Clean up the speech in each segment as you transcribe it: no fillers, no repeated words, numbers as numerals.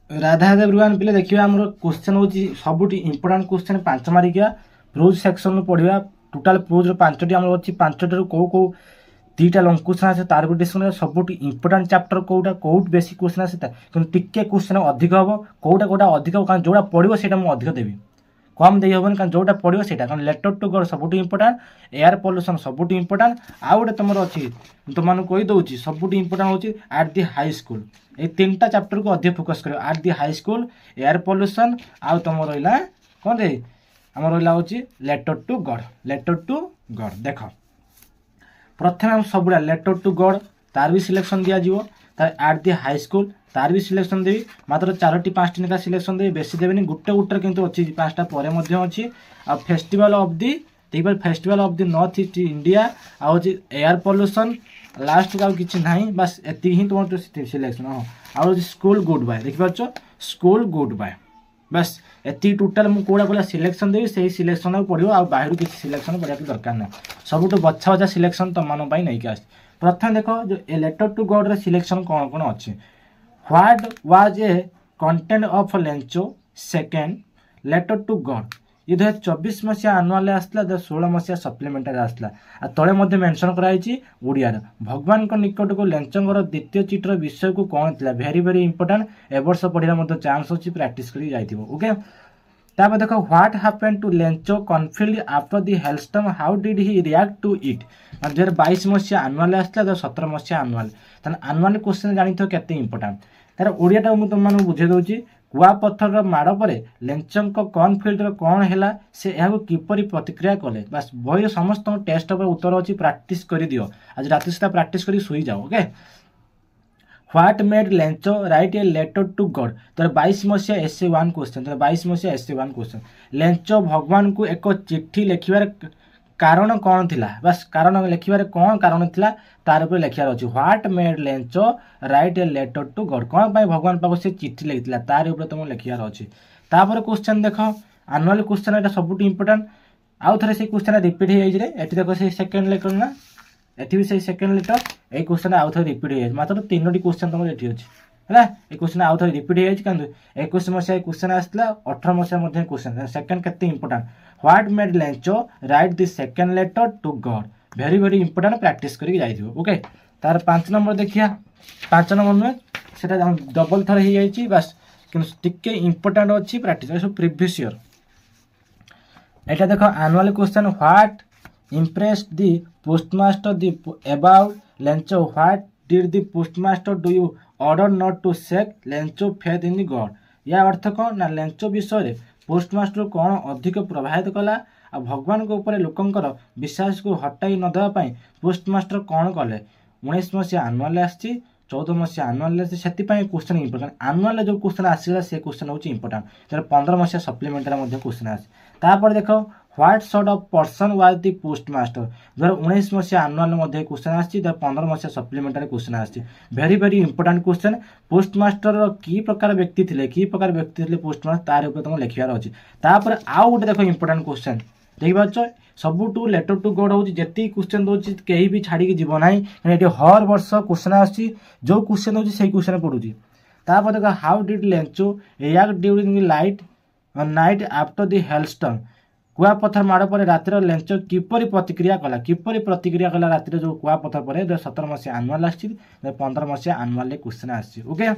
Radha everyone पिले देखिए आम क्वेश्चन हूँ सब इंपोर्टाट क्वेश्चन 5 मार्किया प्रोज सेक्शन पढ़ा टोटाल प्रोज 5टी आम अच्छी 5टार कौ 2टा लंग क्वेश्चन आसे तार भी डिस्कसन सब इंपोर्टाट चैप्टर कौटा कौट बेसी क्वेश्चन आसे कि टिके क्वेश्चन अधिक हम कौटा अधिक कारण जोड़ा पड़ो से अधिक देवी कम दे हेन कारण जोटा पड़ो से कारण लेटर टू गड सब इंपोर्टाट एयर पल्यूशन सब इंपोर्टाट आउ गोटे तुम अच्छी तुमको कहीदे सब इंपोर्टाट हूँ एट दि हाई स्कूल ये 3टा चैप्टर को अधिक फोकस कर eight the high school air pollution आउ तुम रहा कौन रे आम रहा हूँ लेटर टू गड देख प्रथम हम सब लेटर टू गड तार भी सिलेक्शन दिज्व तार एट दि हाई स्कूल तार भी सिलेक्शन देवी मात्र 4टी 5टी नेता सिलेक्शन देवी बेसी देवेनि गोटे गोटे किंतु अच्छी 5टा पर अच्छी आ फेस्टिवल ऑफ दि देखिए festival of the north east India आउ एयर पल्यूशन लास्ट को किसी ना बस एति ही तुम सिलेक्शन हाँ आउ स्कूल गुड बाय देखिए स्कूल गुड बाय बस एति टोटाल मुझे कौड़ा कौड़ा सिलेक्शन देवी से सिलेक्शन पड़ो आ बाहर किसी सिलेक्शन पड़ा दरकार ना सब बछा बछा सिलेक्शन तुम मानी नहीं आस प्रथम देख जो a letter to God selection कौन कौन अच्छे what was a content of Lencho second letter to God ये 2024 मसीहा आनुआल आसला 2016 मसीहा सप्लीमेंटारी आसला आ तले मध्य मेंशन कराई ओडिया भगवान को निकट को लेंचर द्वितीय चिट्र विषय को कौन था भेरी भेरी इंपोर्टाट ए वर्ष पढ़ा चांस अच्छी प्रैक्टिस कर जाइए ओके तापर देख what happen to Lencho cornfield after the hailstorm how did he react to it 2022 मसीहा आनुआल आसला 2017 मसीहा आनुआल आनुआल क्वेश्चन जानी केते इंपोर्टाट तार ओडियाटा मुझे तुमको बुझे दूसरी कुआपथर माड़ पर लेंचर कॉन्फिल्ड कौन है से यहाँ किपर प्रतिक्रिया कले बस बही समस्त टेस्ट उत्तर अच्छी प्रैक्टिस कर दियो आज राति सुधा प्रैक्टिस कर शुई जाओ okay what made Lencho write a letter to God 2022 मसीहा SC1 क्वेश्चन 2022 मसीहा SC1 क्वेश्चन लेंचो भगवान को एक चिट्ठी लिखार कारण कौन थिला बस कारण लिखार कौन कारण थिला तार ऊपर लिखार अच्छी what made Lencho write a letter to God कौन भगवान पाक से चिट्ठी लिखी तार ऊपर तुम लिखार अच्छी तापर क्वेश्चन देख आनुआल क्वेश्चन यहाँ सब इंपोर्टाट आउ थे से क्वेश्चन रिपीट हो जाए देख से सेकेंड लेटर ना एटी भी से सेकेंड लेटर ये क्वेश्चन आउ थे रिपीट हो मात्र 3टी क्वेश्चन तुम ये अच्छी है ये क्वेश्चन आउ थे रिपीट हो जाए 21 मसीहा क्वेश्चन आसला 18 मसीहा क्वेश्चन सेकेंड केते important what made Lencho write the second letter to God very very important practice करके जाइए ओके तार 5 नंबर देखिया 5 नंबर नुहे से डबल थर हो जाए बस कि इंपोर्टाट अच्छी प्रैक्टिस सब प्रीवियस ईयर यहाँ देख annual question what impressed the postmaster the about Lencho what did the postmaster do you order not to shake Lencho faith in the God या अर्थ कौन ना लेंचो विषय पोस्टमास्टर कौन अधिक प्रभावित कला आ भगवान को ऊपर लोकंकर विश्वास को हटाई न देवाई पोस्टमास्टर कौन कले 19 मसीहा आनुआल आसी 14 मसीहा आनुआल से क्वेश्चन इंपोर्टाट आनुआल जो क्वेश्चन आसला से क्वेश्चन हूँ इंपोर्टाट 15 मसीहा सप्लीमेंटारी क्वेश्चन आसे तापर देख what sort of person was the postmaster 2019 मसीहा आनुआल क्वेश्चन आसी 15 मसीहा सप्लीमेंटारी क्वेश्चन आसी भेरी भेरी इंपोर्टाट क्वेश्चन पोस्टमास्टर की प्रकार व्यक्ति थे पोस्टमास्टर तार ऊपर तुम लिखार अच्छी तापर आउ गोटे देख इंपोर्टाट क्वेश्चन देखिए सबुठू लेटर टू गड हूँ जी क्वेश्चन दूसरी कहीं भी छाड़ी जीव ना ये हर वर्ष क्वेश्चन आसी जो क्वेश्चन दूसरी से क्वेश्चन पढ़ुची तापर देख how did Lencho react during light night after the hailstorm कुआपथर माड़ पर रातिर लेंचो किपरि प्रतिक्रिया कला रातिर जो कुआपथर पर 2017 मसीहा आनुआल आसी 15 मसीहा आनुआल क्वेश्चन आसी ओके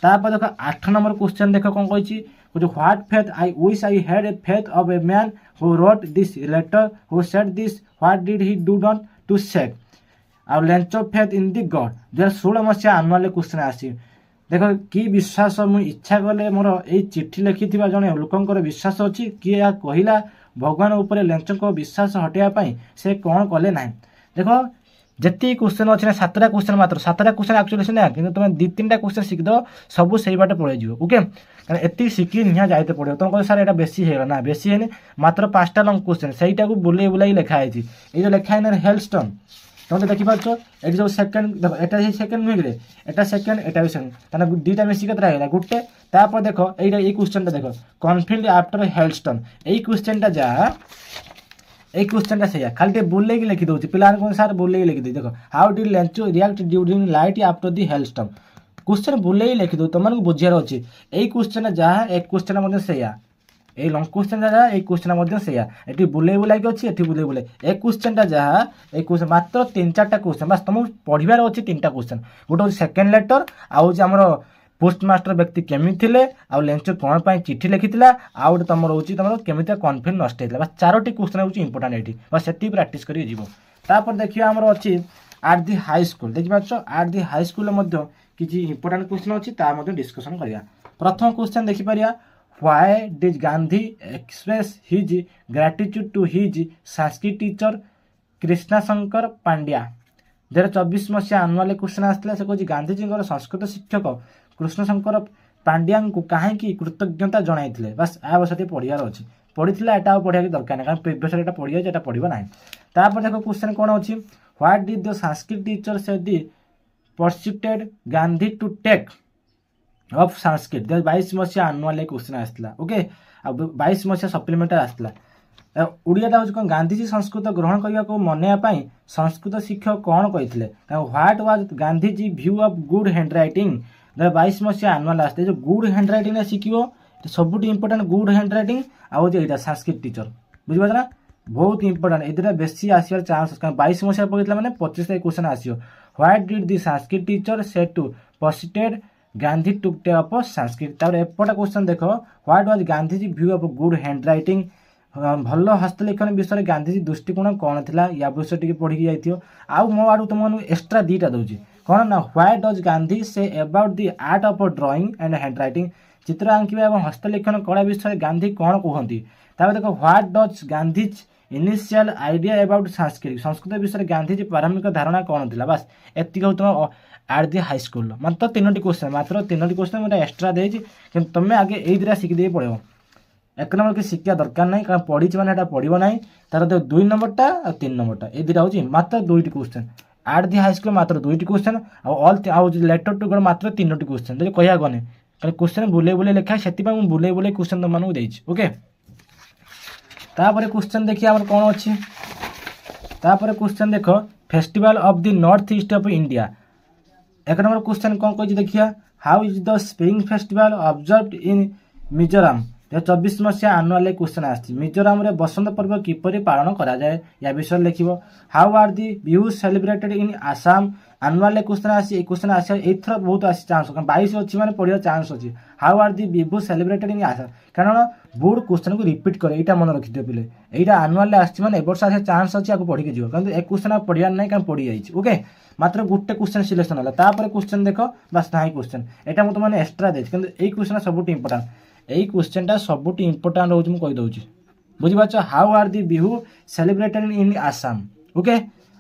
तापर देख 8 नंबर क्वेश्चन देख कौन कही what faith I wish I had a faith of a man who wrote this letter who said this what did he do not to shake a Lencho faith in the God 2016 मसीहा annual question आसी देख कि विश्वास मुझे इच्छा कले मोर ये चिट्ठी लिखि जड़े लोकंर विश्वास अच्छी किए या कहला भगवान उपर लेंचर को विश्वास हटाइवाई से कौन कले ना देख जी क्वेश्चन अच्छे ना 7टा क्वेश्चन मात्र 7टा क्वेश्चन एक्चुअली सीना कि तुम 2-3टा क्वेश्चन शिखिद सब से बाटे पड़े ओके कारण एति शिखी निहा जाते पड़ो तुम कह सर यहाँ बेसी है ना बेसी है मात्र 5टा लंग क्वेश्चन सहीटा को बुलाई बुलाई लिखाई ये जो लिखाई हेलस्टॉर्म तुम देखिपार ये जो सेकेंड एटा सेकेंड नुहे कि एटा सेकेंड एटा भी सेकेंड 2टा मिसिक रहा गोटे तापर देख ये क्वेश्चन देख कॉन्फिल्ड आफ्टर हेलस्टॉर्म यही क्वेश्चन जा এই क्वेश्चन से खाली बुले लिखी दूसरी पिला सार बुले लिखी देख how did Lencho react during light after the hailstorm question बुलेई लिखिद तुमको बुझार अच्छे यही क्वेश्चन जहाँ एक क्वेश्चन सैया এই লং কোশ্চেন যা এই কোশ্চেন মধ্যে সেইয়া এটি বুলাই বুলাইকি অছি এটি বুলাই বুলাই এই কোশ্চেনটা যা এই কোশ্চেন মাত্র 3-4টা কোশ্চেন বাস তোমাকে পড়িবার অছি 3টা কোশ্চেন গোটে হচ্ছে সেকেন্ড লেটর আউ হচ্ছে আমার পোস্টমাস্टर ব্যক্তি কেমি ଥିଲେ ଆଉ ଲେଞ୍ଚର କ'ଣ ପାଇଁ ଚିଠି ଲେଖିଥିଲା ଆଉ ଗୋଟେ ତମର ହେଉଛି ତମର କେମିତି କନଫିଡେନ୍ସ ନଷ୍ଟ ହେଇଥିଲା ବାସ୍ 4ଟି କ୍ୱେଶ୍ଚନ୍ ହେଉଛି ଇମ୍ପୋର୍ଟାଣ୍ଟ ଏଇଠି ବାସ୍ ସେତିକି ପ୍ରାକ୍ଟିସ୍ କରିକି ଯିବ ତାପରେ ଦେଖିବା ଆମର ଅଛି ଆଟ୍ ଦି ହାଇ ସ୍କୁଲ ଦେଖିପାରୁଛ ଆଟ୍ ଦି ହାଇ ସ୍କୁଲରେ ମଧ୍ୟ କିଛି ଇମ୍ପୋର୍ଟାଣ୍ଟ କ୍ୱେଶ୍ଚନ୍ ଅଛି ତା ମଧ୍ୟ ଡିସ୍କସନ୍ କରିବା ପ୍ରଥମ କ୍ୱେଶ୍ଚନ୍ ଦେଖିପାରିବା Why did Gandhi express his gratitude to his Sanskrit teacher Krishna Shankar Pandya? 2024 मसीहा आनुआल क्वेश्चन आसला से कह गांधीजी संस्कृत शिक्षक कृष्ण शंकर पांड्या को कहीं कृतज्ञता जन बस आ बस पढ़ार अच्छी पढ़ी एटा पढ़ा दरकार नहीं कारण प्रिवियस एटा पढ़ी जाए पढ़ा ना तापर देखो क्वेश्चन कौन अच्छी what did the Sanskrit teacher say the persuaded Gandhi to take off Sanskrit 22 मसीहा आनुआल क्वेश्चन आसला ओके 22 मसीहा सप्लीमेंट आसला ओडियाटा हूँ कौन गांधीजी संस्कृत ग्रहण करने को मनवाई संस्कृत शिक्षक कौन कहते what was Gandhiji view of good hand writing 22 मसीहा आनुआल आसते जो गुड हैंड रईटिंग शिखो सब इंपोर्टाट गुड हैंड रईटिंग आउ संस्कृत टीचर बुझे ना बहुत इंपोर्टाट ये बेसी आसार चान्स कारण 22 मसीहा पढ़ी मैंने 25 क्वेश्चन आसो what did the Sanskrit teacher से टू परसिटेड गांधी टू टे अफ संस्कृत एपटा क्वेश्चन देख what was Gandhiji view of good hand writing भल हस्तलेखन विषय गांधीजी दृष्टिकोण कौन था या विषय टी पढ़ी जाइए आउ मो आड़ तुम एक्सट्रा दुईटा दूसरी कौन ना why does Gandhi say about the art of drawing and hand writing चित्र आंकिबा और हस्तलेखन कला विषय गांधी कौन कहती देख what does Gandhi's initial idea about Sanskrit Sanskrit विषय गांधीजी प्रारंभिक धारणा कौन था बस एति तुम आट दि हाई स्कूल मात्र 3टी क्वेश्चन मुझे एक्सट्रा देती कि तुम्हें आगे यही दुटा शिखिदे पड़ो 1 नंबर के शिक्षा दरकार ना कारण पढ़ी मैंने पढ़ो ना तार 2 नंबरटा और 3 नंबरटा ये दुटा हूँ मात्र 2टी क्वेश्चन आट दि हाई स्कूल मात्र 2टी क्वेश्चन आउ लेटर टू गड़ मात्र 3टी क्वेश्चन जो कह गने कारण क्वेश्चन बुले बुले लिखाए से बुले बुले क्वेश्चन तुमको देती ओके तापर क्वेश्चन देखिए आम कौन अच्छी तापर क्वेश्चन देख festival of the north east of India 1 number question कौन कही देखिए how is the spring festival observed in Mizoram 24 मसीहा आनुआल क्वेश्चन आसी मिजोराम रे बसंत पर्व किपरि पालन करा जाए या विषय लिखिबो how are the Bihu celebrated in Assam annual question आसी क्वेश्चन आसी एथर बहुत आसी चांस 22 अच्छी माने पढ़िया चांस अच्छी how are the Bihu celebrated in Assam कारण बोर्ड क्वेश्चन को रिपीट करे एटा मन रखि दियो पिले एटा आनुआल आसी माने एबर्ष आसे चांस अच्छी आको पढ़ी के जिवो कारण एक क्वेश्चन आप पढ़िया नहीं कारण पढ़ी जाइछ ओके मात्र गोटे क्वेश्चन सिलेक्शन होला तापर क्वेश्चन देखो बस नाही क्वेश्चन एटा मु तुमने एक्स्ट्रा देछ किंतु एई क्वेश्चन सबुट इंपोर्टेंट एई क्वेश्चनटा सबुट इंपोर्टेंट होउछ मु कहि दउछि बुझि पाछ how are the Bihu celebrated in Assam okay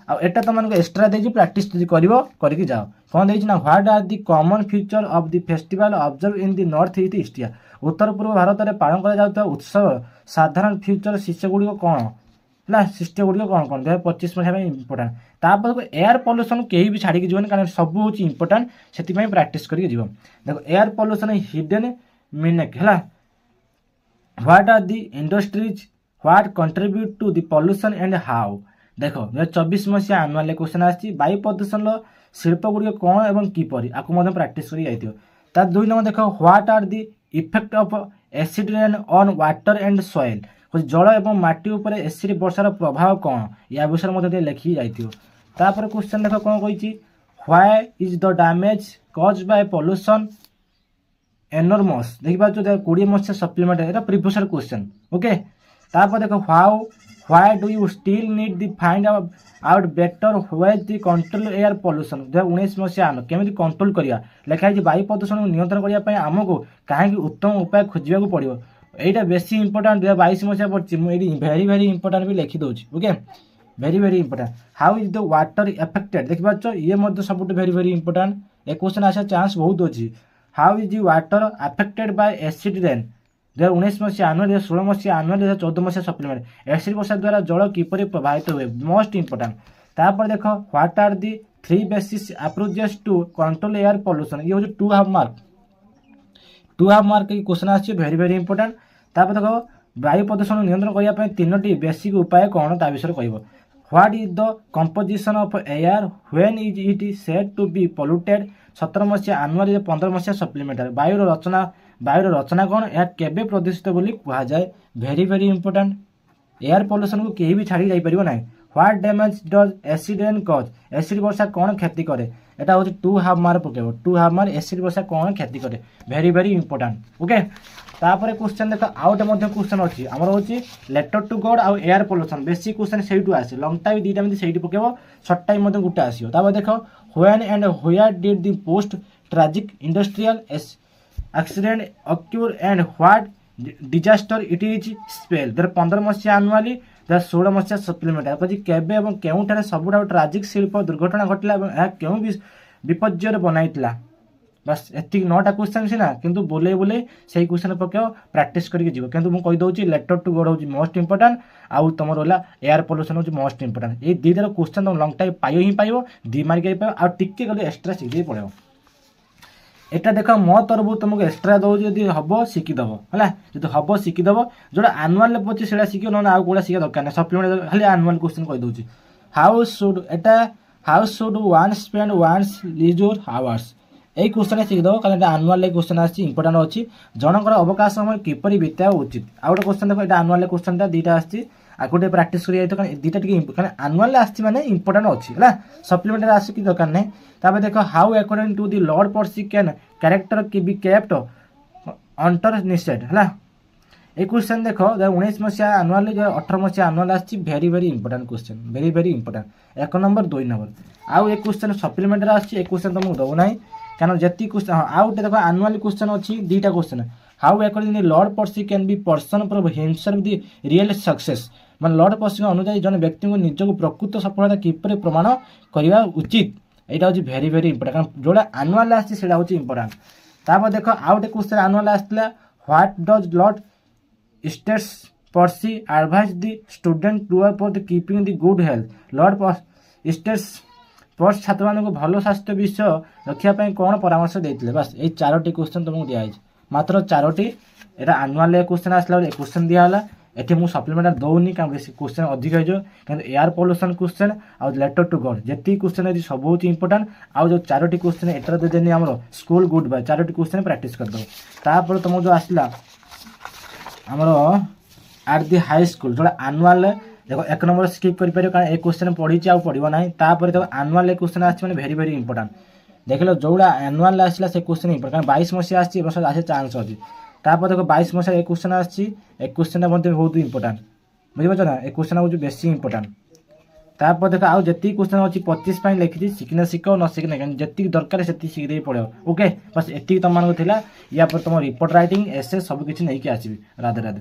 आ एटा तुमनको एक्स्ट्रा देछि प्रैक्टिस करिवो करके जाओ कोन देछि ना what are the common feature of the festival observe in the north east India उत्तर पूर्व भारत में पालन करा जाउता उत्सव साधारण फ्यूचर शिष्य गुडी कौन ना शिष्य गुडी कौन कौन 2025 मसीहा इंपोर्टेंट तापर एयर पॉल्यूशन कहीं भी छाड़ी जीवन कारण सब हूँ इंपोर्टेंट से प्रैक्टिस करके जीव देखो एयर पॉल्यूशन हिडन मीनिंग है what are the industries what contribute to the pollution and how देखो 2024 मसीहा आनुआल क्वेश्चन आसी वायु प्रदूषण शिल्प गुड़िक कौन एवं किपरि आपको प्रैक्टिस कर जाइए तार 2 नंबर देखो what are the effect of acid rain on water and soil जल एवं माटी उपर एसिड वर्षार प्रभाव कौन या विषय लिखी जाइए तापर क्वेश्चन देख कौन कही why is the damage cause by pollution enormous देखिए 20 मसीहा सप्लीमेंट है प्रीवियस क्वेश्चन ओके तापर देखो how why do you still need the find out better ways the control air pollution 2019 मसीहा केमी कंट्रोल करिया लिखाई वायु प्रदूषण नियंत्रण करने आमको कहीं उत्तम उपाय खोजा पड़ो यहाँ बेसी इंपोर्टाट 2022 मसीहा पड़ी मुझे भेरी भेरी इंपोर्टाट भी लिखिदे okay very very important how is the water affected देखिए ये सब भेरी भेरी इंपोर्टाट ए क्वेश्चन आसा चांस बहुत अच्छी how is the water affected by acid rain 2019 मसीहा आनुअल 2016 मसीहा आनुअल 2014 मसीहा सप्लीमेंट एसिड वर्षा द्वारा जल किपरि प्रभावित हुए मोस्ट इंपोर्टाट तापर देख what are the 3 basis approaches to control air pollution ये हूँ 2.5 मार्क की क्वेश्चन आसी भेरी भेरी इंपोर्टाट तापर देखो वायु प्रदूषण नियंत्रण करने 3टी बेसिक उपाय कौन ता विषय कह What is the composition of air when is it said to be polluted? 17 मसीहा आनुआली 15 मसीहा सप्लीमेंटारी वायुर रचना कौन या केबे प्रदूषित बोली कहा जाए very very important air pollution को केही भी छाड़ी जाई परिबो नाही what damage does acid rain cause acid वर्षा कौन क्षति करे एटा होची 2 हाफ मार्क पकेबो 2 हाफ मार्क एसिड वर्षा कौन क्षति करे वेरी वेरी इंपोर्टेंट ओके तापर क्वेश्चन देख आउट मध्य क्वेश्चन अच्छी आमर हूँ लेटर टू गॉड आउ एयर पॉल्यूशन बेसिक क्वेश्चन से आसे लंग टाइम दुईटा से पकेब सर्ट टाइम गोटे आसो तापर देख when and where did the post tragic industrial accident occur and what disaster it is spell 15 मसीहा आनुआली 16 मसीहा सप्लीमेंटारी कही केबे और केउठारे सबुठा ट्राजिक शिल्प दुर्घटना घटला केउ विपर्य बनाइला बस एति 9टा क्वेश्चन सीना किंतु बोले बोले से क्वेश्चन पकेव प्रैक्टिस करके जीव किंतु मुझे कहीदे लेटर टू गॉड हूँ मोस्ट इंपोर्टेंट आउ तुम रहा एयर पॉल्यूशन हूँ मोस्ट इंपोर्टेंट ये दुईटार क्वेश्चन तुम लंग टाइम पाइब ही पाइब 2 मार्क पाइब आउ टिके गले एक्सट्रा शिखी पड़ो एटा देख मो तरफ तुमको एक्सट्रा दौर जब हम शिखिदेव है जो हम शिखिदेव जो आनुआल पचे से शिख ना आउ कौड़ा शिखा दरकार ना सप्लीमेंट खाली आनुआल क्वेश्चन कहीदे how should one spend one's leisure hours यही क्वेश्चन शिखिदेव कारण आनुआल क्वेश्चन आसी इंपोर्टेंट अच्छी जनकर अवकाश समय किपर बिताया उचित आउ गोटे क्वेश्चन देख आनुआल क्वेश्चन दुईटा आसी आगे गोटे प्राक्ट कर दुईटा टे आनुआल आसी मैंने इंपोर्टेंट अच्छी है सप्लीमेंटारी आसिक दरकार नहीं तापर देख how according to the Lord Percy can character की बी केप्ट अंटर निसेड है ये क्वेश्चन देख 19 मसीहा आनुआल 18 मसीहा आनुआल आसी very very important question very very important 1 number 2 number आउ एक क्वेश्चन सप्लीमेंटारी आसी क्वेश्चन तुमको दौना कारण जी क्वेश्चन हाँ आउ देख आनुआल क्वेश्चन अच्छी 2टा question how according the Lord Percy can be person prove himself the real success man Lord Percy अनुसार जन व्यक्ति को निजक प्रकृत सफलता किपर प्रमाण करने उचित यहाँ हूँ वेरी वेरी इंपोर्टेंट कारण जोड़ा आनुआल आसी से इंपोर्टेंट तापर देख आउ गोटे क्वेश्चन आनुआल आसला what does Lord states Percy advise the student to for the keeping the good health Lord states Percy छात्र मान भल स्वास्थ्य विषय रखापी कौन परामर्श देते बस ये 4टी क्वेश्चन तुमको दिखाई मात्र 4टी यहाँ आनुआल क्वेश्चन आसला क्वेश्चन दिहला ये मुझे सप्लीमेंटारी दौनी कारण क्वेश्चन अधिक हो एयर पॉल्यूशन क्वेश्चन आउ लेटर टू गॉड जी क्वेश्चन है सब हूँ इंपोर्टेंट आउ जो 4टी क्वेश्चन एटार देनी आम स्कूल गुड बाय 4टी क्वेश्चन प्रैक्टिस करदे तापर तुम जो आसला आमर एट दि हाई स्कूल जो आनुआल देखो 1 नंबर स्किप कर कारण ये क्वेश्चन पढ़ी आउ पढ़ो ना तापर देखो आनुआल क्वेश्चन आसे वेरी वेरी इंपोर्टेंट देख लो जोड़ा आनुआल आसला से क्वेश्चन इंपोर्टेंट 22 मसीहा आसे चांस अच्छी तापर देखो 22 मसीहा एक क्वेश्चन आसी क्वेश्चन बहुत इंपोर्टेंट बुझीपार ना ये क्वेश्चन हूँ बेसी इंपोर्टेंट तापर देख आउ जी क्वेश्चन अच्छी 25 लिखी शिखने शिख न शिखने जी दरकार से शिखिदे पड़ो ओके बस ये तुम मानक या तुम रिपोर्ट राइटिंग एसे सब किसी नहीं आसबि राधे राधे।